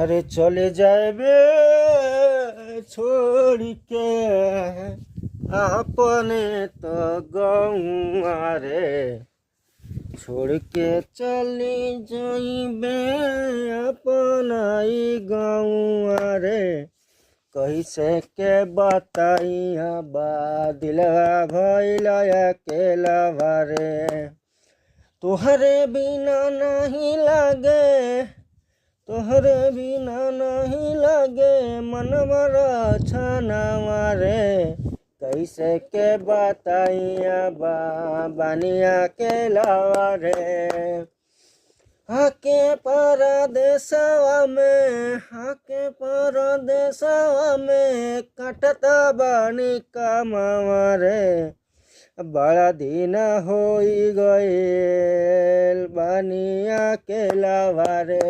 अरे चले जाए बे छोड़ के अपने तो गौआ रे छोड़ के चली जाइबे अपना ही गौआ रे कैसे के बताइया बा दिलवा भइला अकेला रे तोहरे बिना नहीं लागे तोहरे बिना नहीं लागे मन बड़ा छनावा रे कैसे के बताइया बानिया के लावा रे हाके परदेसवा में कटता बानी कमावा रे बड़ा दिन होई गईल बानिया के लावा रे।